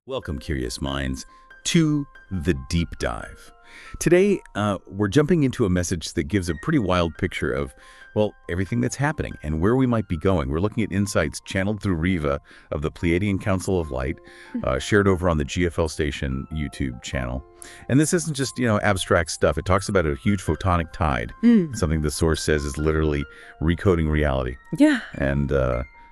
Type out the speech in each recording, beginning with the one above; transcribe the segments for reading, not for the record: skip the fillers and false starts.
Welcome, curious minds, to the deep dive. Today, we're jumping into a message that gives a pretty wild picture of, well, everything that's happening and where we might be going. We're looking at insights channeled through Rieva of the Pleiadian Council of Light, shared over on the GFL Station YouTube channel. And this isn't just, abstract stuff. It talks about a huge photonic tide, something the source says is literally recoding reality. Yeah. And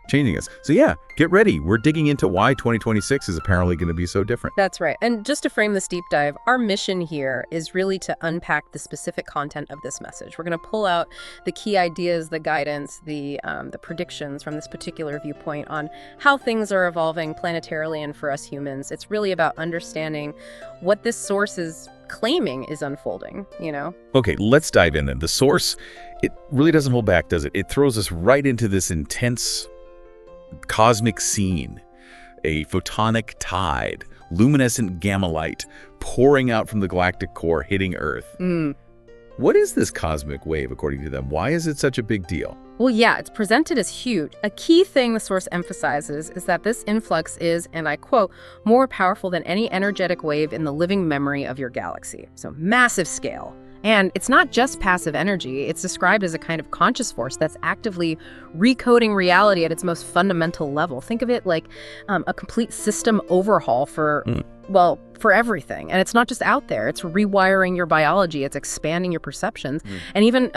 changing us. So yeah, get ready. We're digging into why 2026 is apparently going to be so different. That's right. And just to frame this deep dive, our mission here is really to unpack the specific content of this message. We're going to pull out the key ideas, the guidance, the predictions from this particular viewpoint on how things are evolving planetarily and for us humans. It's really about understanding what this source is claiming is unfolding, Okay, let's dive in then. The source, it really doesn't hold back, does it? It throws us right into this intense cosmic scene, a photonic tide, luminescent gamma light pouring out from the galactic core, hitting Earth. What is this cosmic wave, according to them? Why is it such a big deal? Well, yeah, it's presented as huge. A key thing the source emphasizes is that this influx is, and I quote, more powerful than any energetic wave in the living memory of your galaxy. So massive scale. And it's not just passive energy. It's described as a kind of conscious force that's actively recoding reality at its most fundamental level. Think of it like a complete system overhaul for everything. And it's not just out there. It's rewiring your biology. It's expanding your perceptions and even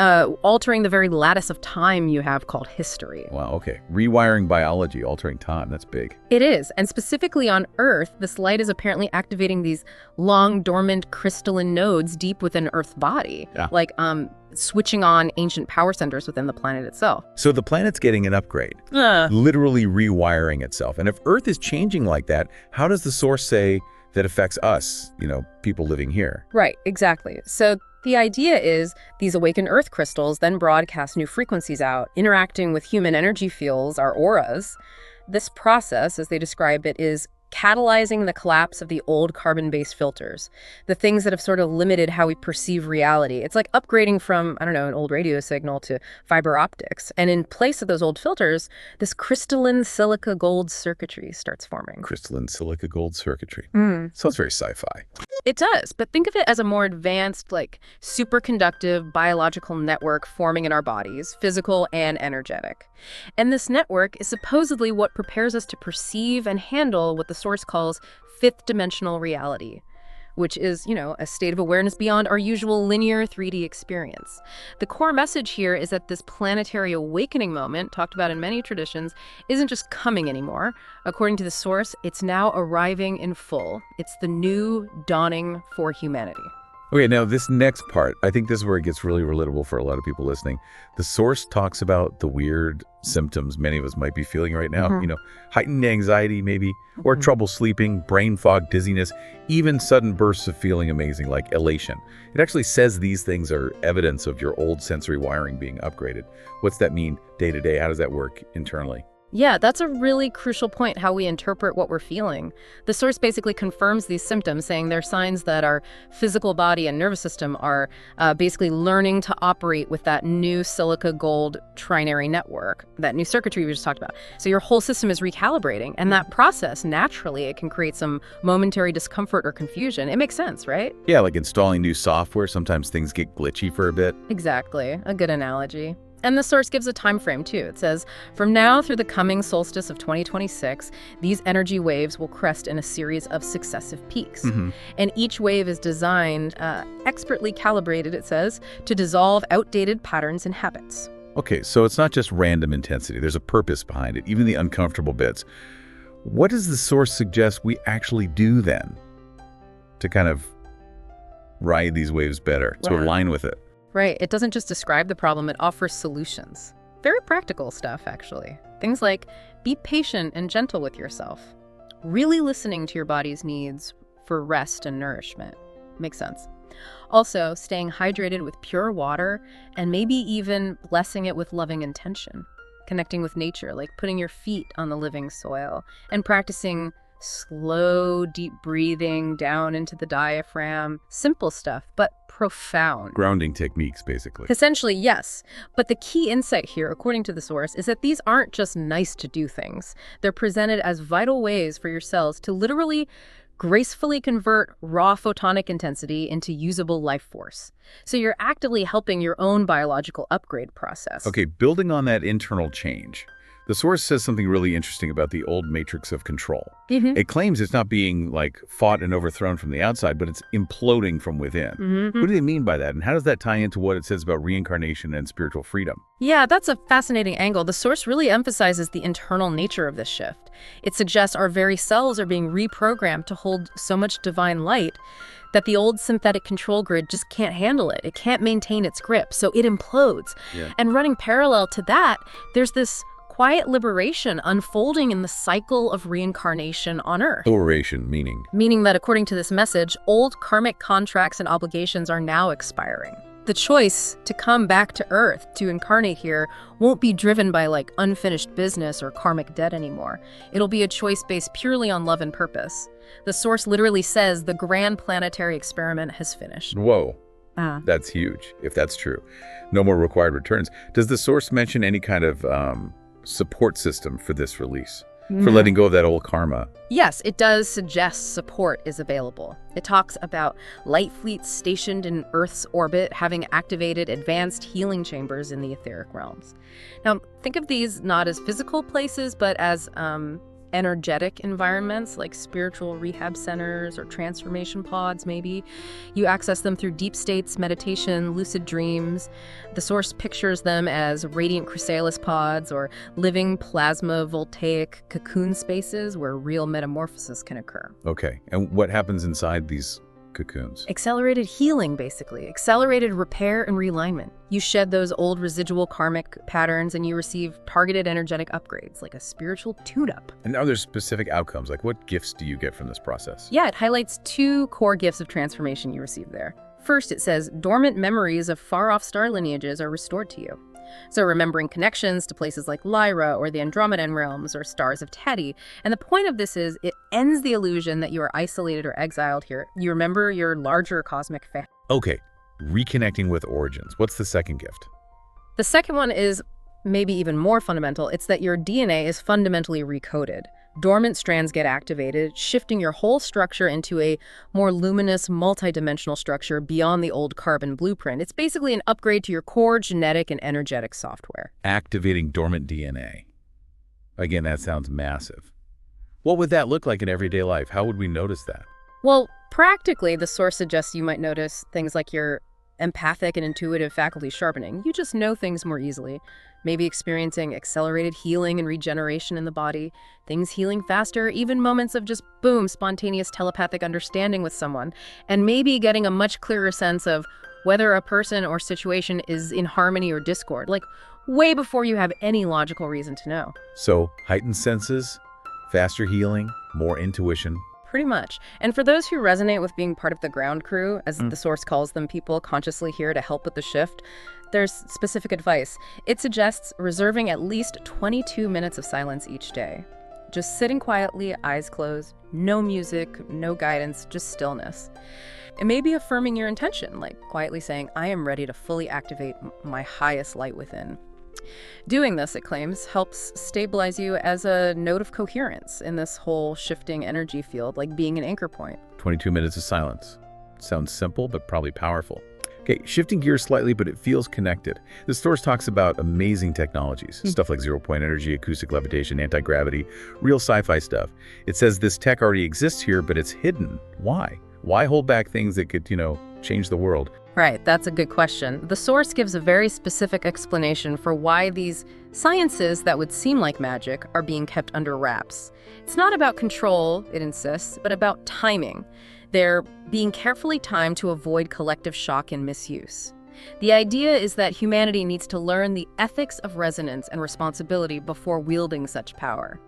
altering the very lattice of time you have called history. Wow, okay. Rewiring biology, altering time. That's big. It is. And specifically on Earth, this light is apparently activating these long, dormant crystalline nodes deep within Earth's body. Yeah. Like switching on ancient power centers within the planet itself. So the planet's getting an upgrade, literally rewiring itself. And if Earth is changing like that, how does the source say that affects us, people living here? Right, exactly. So the idea is these awakened Earth crystals then broadcast new frequencies out, interacting with human energy fields, our auras. This process, as they describe it, is catalyzing the collapse of the old carbon-based filters, the things that have sort of limited how we perceive reality. It's like upgrading from, an old radio signal to fiber optics. And in place of those old filters, this crystalline silica gold circuitry starts forming. Crystalline silica gold circuitry. Sounds very sci-fi. It does, but think of it as a more advanced, superconductive biological network forming in our bodies, physical and energetic. And this network is supposedly what prepares us to perceive and handle what the source calls fifth dimensional reality, which is, a state of awareness beyond our usual linear 3D experience. The core message here is that this planetary awakening moment, talked about in many traditions, isn't just coming anymore. According to the source, it's now arriving in full. It's the new dawning for humanity. Okay, now this next part, I think this is where it gets really relatable for a lot of people listening. The source talks about the weird symptoms many of us might be feeling right now. Heightened anxiety maybe, or trouble sleeping, brain fog, dizziness, even sudden bursts of feeling amazing like elation. It actually says these things are evidence of your old sensory wiring being upgraded. What's that mean day to day? How does that work internally? Yeah, that's a really crucial point, how we interpret what we're feeling. The source basically confirms these symptoms, saying they're signs that our physical body and nervous system are basically learning to operate with that new silica gold trinary network, that new circuitry we just talked about. So your whole system is recalibrating, and that process, naturally, it can create some momentary discomfort or confusion. It makes sense, right? Yeah, like installing new software. Sometimes things get glitchy for a bit. Exactly. A good analogy. And the source gives a time frame, too. It says, from now through the coming solstice of 2026, these energy waves will crest in a series of successive peaks. And each wave is designed, expertly calibrated, it says, to dissolve outdated patterns and habits. Okay, so it's not just random intensity. There's a purpose behind it, even the uncomfortable bits. What does the source suggest we actually do then to kind of ride these waves better, to align with it? Right. It doesn't just describe the problem, it offers solutions. Very practical stuff, actually. Things like be patient and gentle with yourself. Really listening to your body's needs for rest and nourishment. Makes sense. Also, staying hydrated with pure water and maybe even blessing it with loving intention. Connecting with nature, like putting your feet on the living soil and practicing Slow, deep breathing down into the diaphragm. Simple stuff, but profound. Grounding techniques, basically. Essentially, yes. But the key insight here, according to the source, is that these aren't just nice to do things. They're presented as vital ways for your cells to literally gracefully convert raw photonic intensity into usable life force. So you're actively helping your own biological upgrade process. Okay, building on that internal change, the source says something really interesting about the old matrix of control. It claims it's not being, fought and overthrown from the outside, but it's imploding from within. What do they mean by that? And how does that tie into what it says about reincarnation and spiritual freedom? Yeah, that's a fascinating angle. The source really emphasizes the internal nature of this shift. It suggests our very cells are being reprogrammed to hold so much divine light that the old synthetic control grid just can't handle it. It can't maintain its grip, so it implodes. Yeah. And running parallel to that, there's this quiet liberation unfolding in the cycle of reincarnation on Earth. Liberation, meaning? Meaning that, according to this message, old karmic contracts and obligations are now expiring. The choice to come back to Earth, to incarnate here, won't be driven by unfinished business or karmic debt anymore. It'll be a choice based purely on love and purpose. The source literally says the grand planetary experiment has finished. Whoa. That's huge, if that's true. No more required returns. Does the source mention any kind of support system for this release? For letting go of that old karma? Yes, it does suggest support is available. It talks about light fleets stationed in Earth's orbit having activated advanced healing chambers in the etheric realms. Now, think of these not as physical places, but as energetic environments like spiritual rehab centers or transformation pods, maybe. You access them through deep states, meditation, lucid dreams. The source pictures them as radiant chrysalis pods or living plasma voltaic cocoon spaces where real metamorphosis can occur. Okay, and what happens inside these cocoons? Accelerated healing, basically. Accelerated repair and realignment. You shed those old residual karmic patterns and you receive targeted energetic upgrades, like a spiritual tune-up. And are there specific outcomes? What gifts do you get from this process? Yeah, it highlights 2 core gifts of transformation you receive there. First, it says dormant memories of far-off star lineages are restored to you. So remembering connections to places like Lyra or the Andromedan realms or stars of Teddy. And the point of this is it ends the illusion that you are isolated or exiled here. You remember your larger cosmic family. Okay, reconnecting with origins. What's the second gift? The second one is maybe even more fundamental. It's that your DNA is fundamentally recoded. Dormant strands get activated, shifting your whole structure into a more luminous, multidimensional structure beyond the old carbon blueprint. It's basically an upgrade to your core genetic and energetic software. Activating dormant DNA. Again, that sounds massive. What would that look like in everyday life? How would we notice that? Well, practically, the source suggests you might notice things like your empathic and intuitive faculties sharpening. You just know things more easily. Maybe experiencing accelerated healing and regeneration in the body, things healing faster, even moments of just boom, spontaneous telepathic understanding with someone, and maybe getting a much clearer sense of whether a person or situation is in harmony or discord, way before you have any logical reason to know. So, heightened senses, faster healing, more intuition. Pretty much. And for those who resonate with being part of the ground crew, as the source calls them, people consciously here to help with the shift, there's specific advice. It suggests reserving at least 22 minutes of silence each day. Just sitting quietly, eyes closed, no music, no guidance, just stillness. It may be affirming your intention, quietly saying, I am ready to fully activate my highest light within. Doing this, it claims, helps stabilize you as a node of coherence in this whole shifting energy field, like being an anchor point. 22 minutes of silence. Sounds simple, but probably powerful. Okay, shifting gears slightly, but it feels connected. The source talks about amazing technologies, stuff like zero-point energy, acoustic levitation, anti-gravity, real sci-fi stuff. It says this tech already exists here, but it's hidden. Why? Why hold back things that could, change the world? Right, that's a good question. The source gives a very specific explanation for why these sciences that would seem like magic are being kept under wraps. It's not about control, it insists, but about timing. They're being carefully timed to avoid collective shock and misuse. The idea is that humanity needs to learn the ethics of resonance and responsibility before wielding such power.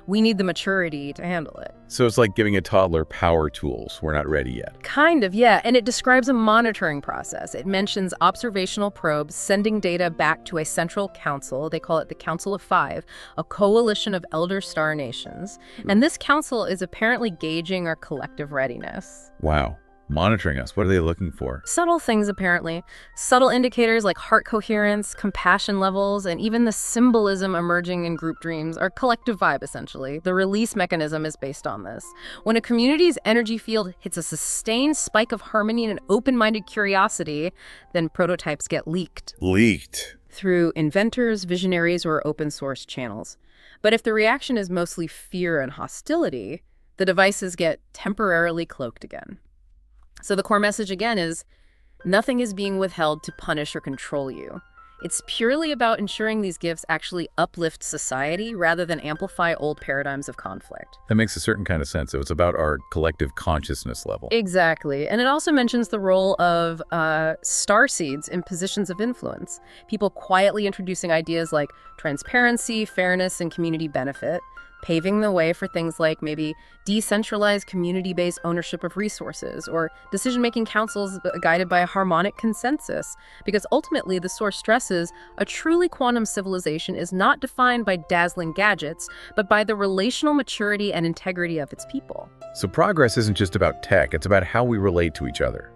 We need the maturity to handle it. So it's like giving a toddler power tools. We're not ready yet. Kind of, yeah. And it describes a monitoring process. It mentions observational probes sending data back to a central council. They call it the Council of Five, a coalition of elder star nations. And this council is apparently gauging our collective readiness. Wow. Monitoring us. What are they looking for? Subtle things, apparently. Subtle indicators like heart coherence, compassion levels, and even the symbolism emerging in group dreams are collective vibe, essentially. The release mechanism is based on this. When a community's energy field hits a sustained spike of harmony and open-minded curiosity, then prototypes get leaked. Leaked. Through inventors, visionaries, or open-source channels. But if the reaction is mostly fear and hostility, the devices get temporarily cloaked again. So the core message again is, nothing is being withheld to punish or control you. It's purely about ensuring these gifts actually uplift society rather than amplify old paradigms of conflict. That makes a certain kind of sense. So it's about our collective consciousness level. Exactly. And it also mentions the role of starseeds in positions of influence. People quietly introducing ideas like transparency, fairness, and community benefit, paving the way for things like maybe decentralized community-based ownership of resources or decision-making councils guided by a harmonic consensus. Because ultimately, the source stresses a truly quantum civilization is not defined by dazzling gadgets, but by the relational maturity and integrity of its people. So progress isn't just about tech, it's about how we relate to each other,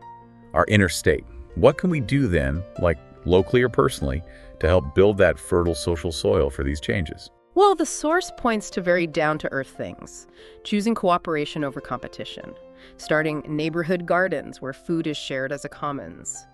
our inner state. What can we do then, like locally or personally, to help build that fertile social soil for these changes? Well, the source points to very down-to-earth things, choosing cooperation over competition, starting neighborhood gardens where food is shared as a commons,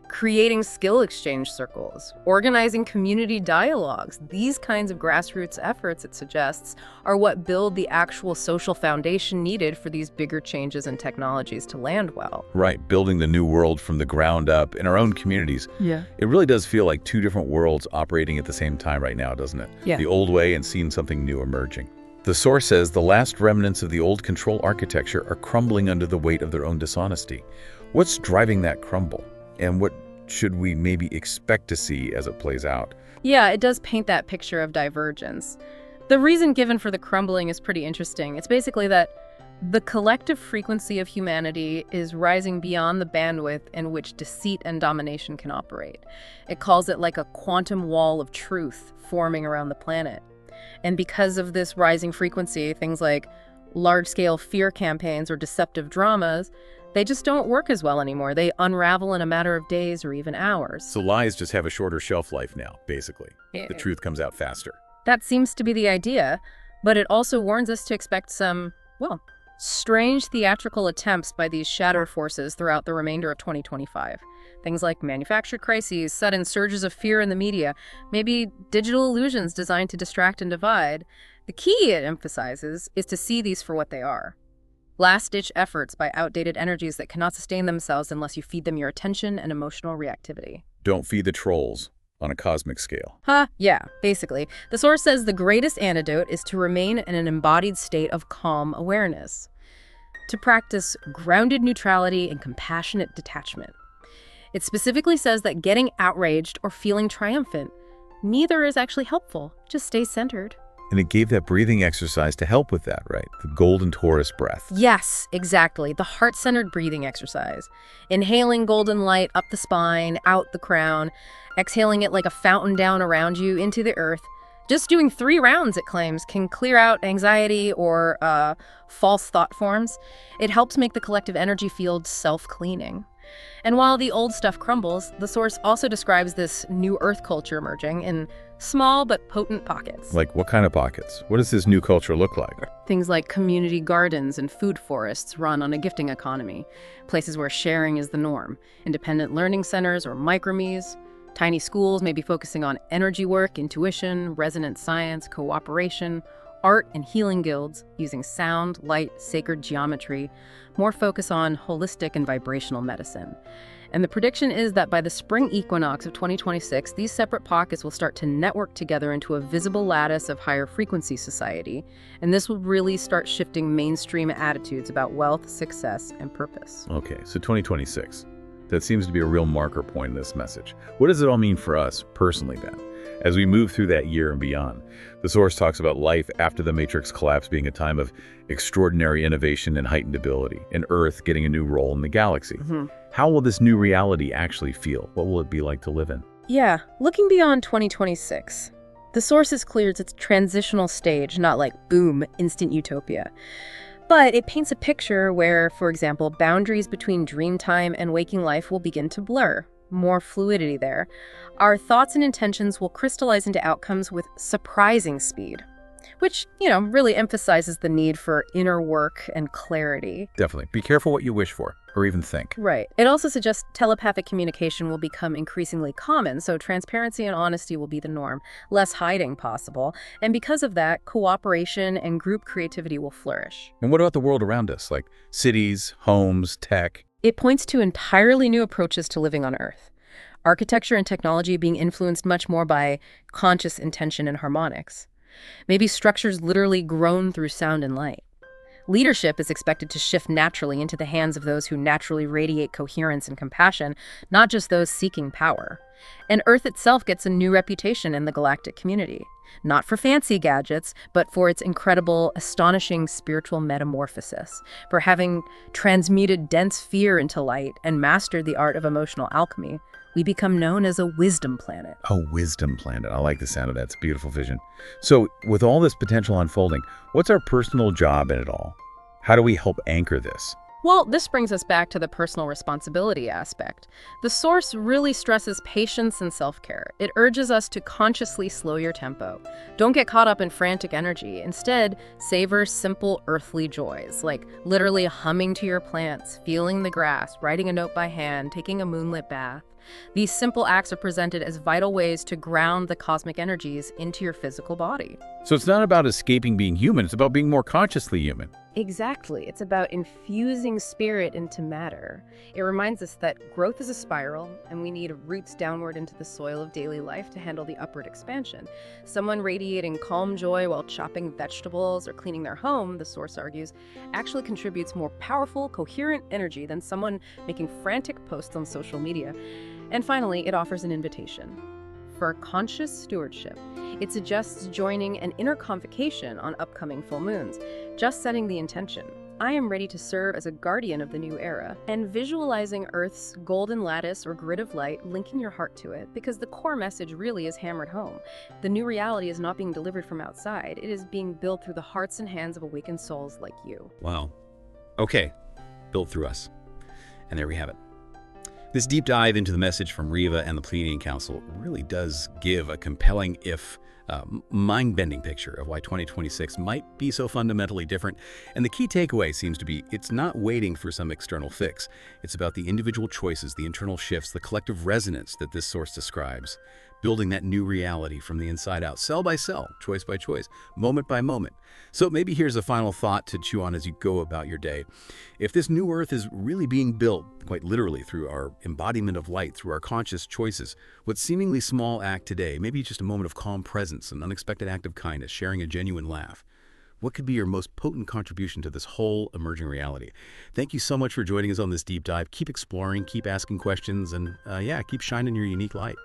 creating skill exchange circles, organizing community dialogues. These kinds of grassroots efforts, it suggests, are what build the actual social foundation needed for these bigger changes and technologies to land well. Right, building the new world from the ground up in our own communities. Yeah. It really does feel like two different worlds operating at the same time right now, doesn't it? Yeah. The old way and seeing something new emerging. The source says the last remnants of the old control architecture are crumbling under the weight of their own dishonesty. What's driving that crumble? And what should we maybe expect to see as it plays out? Yeah, it does paint that picture of divergence. The reason given for the crumbling is pretty interesting. It's basically that the collective frequency of humanity is rising beyond the bandwidth in which deceit and domination can operate. It calls it like a quantum wall of truth forming around the planet. And because of this rising frequency, things like large-scale fear campaigns or deceptive dramas, they just don't work as well anymore. They unravel in a matter of days or even hours. So lies just have a shorter shelf life now, basically. Yeah. The truth comes out faster. That seems to be the idea, but it also warns us to expect some, well, strange theatrical attempts by these shadow forces throughout the remainder of 2025. Things like manufactured crises, sudden surges of fear in the media, maybe digital illusions designed to distract and divide. The key, it emphasizes, is to see these for what they are. Last-ditch efforts by outdated energies that cannot sustain themselves unless you feed them your attention and emotional reactivity. Don't feed the trolls on a cosmic scale. Yeah, basically. The source says the greatest antidote is to remain in an embodied state of calm awareness, to practice grounded neutrality and compassionate detachment. It specifically says that getting outraged or feeling triumphant, neither is actually helpful. Just stay centered. And it gave that breathing exercise to help with that, right? The golden torus breath. Yes, exactly. The heart-centered breathing exercise. Inhaling golden light up the spine, out the crown, exhaling it like a fountain down around you into the earth. Just doing 3 rounds, it claims, can clear out anxiety or false thought forms. It helps make the collective energy field self-cleaning. And while the old stuff crumbles, the source also describes this new earth culture emerging in small but potent pockets. Like what kind of pockets? What does this new culture look like? Things like community gardens and food forests run on a gifting economy, places where sharing is the norm, independent learning centers or micromes, tiny schools maybe focusing on energy work, intuition, resonant science, cooperation, art and healing guilds using sound, light, sacred geometry, more focus on holistic and vibrational medicine. And the prediction is that by the spring equinox of 2026, these separate pockets will start to network together into a visible lattice of higher frequency society. And this will really start shifting mainstream attitudes about wealth, success, and purpose. Okay, so 2026. That seems to be a real marker point in this message. What does it all mean for us personally then? as we move through that year and beyond. The source talks about life after the Matrix collapse being a time of extraordinary innovation and heightened ability, and Earth getting a new role in the galaxy. How will this new reality actually feel? What will it be like to live in? Yeah, looking beyond 2026, the source is clear it's a transitional stage, not like, boom, instant utopia. But it paints a picture where, for example, boundaries between dream time and waking life will begin to blur. More fluidity there. Our thoughts and intentions will crystallize into outcomes with surprising speed, which, really emphasizes the need for inner work and clarity. Definitely. Be careful what you wish for, or even think. Right. It also suggests telepathic communication will become increasingly common, so transparency and honesty will be the norm, less hiding possible, and because of that, cooperation and group creativity will flourish. And what about the world around us, like cities, homes, tech? It points to entirely new approaches to living on Earth. Architecture and technology being influenced much more by conscious intention and harmonics. Maybe structures literally grown through sound and light. Leadership is expected to shift naturally into the hands of those who naturally radiate coherence and compassion, not just those seeking power. And Earth itself gets a new reputation in the galactic community. Not for fancy gadgets, but for its incredible, astonishing spiritual metamorphosis, for having transmuted dense fear into light and mastered the art of emotional alchemy. We become known as a wisdom planet. A wisdom planet. I like the sound of that. It's a beautiful vision. So with all this potential unfolding, what's our personal job in it all? How do we help anchor this? Well, this brings us back to the personal responsibility aspect. The source really stresses patience and self-care. It urges us to consciously slow your tempo. Don't get caught up in frantic energy. Instead, savor simple earthly joys, like literally humming to your plants, feeling the grass, writing a note by hand, taking a moonlit bath. These simple acts are presented as vital ways to ground the cosmic energies into your physical body. So it's not about escaping being human, it's about being more consciously human. Exactly. It's about infusing spirit into matter. It reminds us that growth is a spiral, and we need roots downward into the soil of daily life to handle the upward expansion. Someone radiating calm joy while chopping vegetables or cleaning their home, the source argues, actually contributes more powerful, coherent energy than someone making frantic posts on social media. And finally, it offers an invitation for conscious stewardship. It suggests joining an inner convocation on upcoming full moons, just setting the intention. I am ready to serve as a guardian of the new era, and visualizing Earth's golden lattice or grid of light, linking your heart to it, because the core message really is hammered home. The new reality is not being delivered from outside. It is being built through the hearts and hands of awakened souls like you. Wow. Okay. Built through us. And there we have it. This deep dive into the message from Rieva and the Pleiadian Council really does give a compelling, if mind-bending picture of why 2026 might be so fundamentally different. And the key takeaway seems to be it's not waiting for some external fix. It's about the individual choices, the internal shifts, the collective resonance that this source describes, building that new reality from the inside out, cell by cell, choice by choice, moment by moment. So maybe here's a final thought to chew on as you go about your day. If this new Earth is really being built, quite literally through our embodiment of light, through our conscious choices, what seemingly small act today, maybe just a moment of calm presence, an unexpected act of kindness, sharing a genuine laugh, what could be your most potent contribution to this whole emerging reality? Thank you so much for joining us on this deep dive. Keep exploring, keep asking questions, and keep shining your unique light.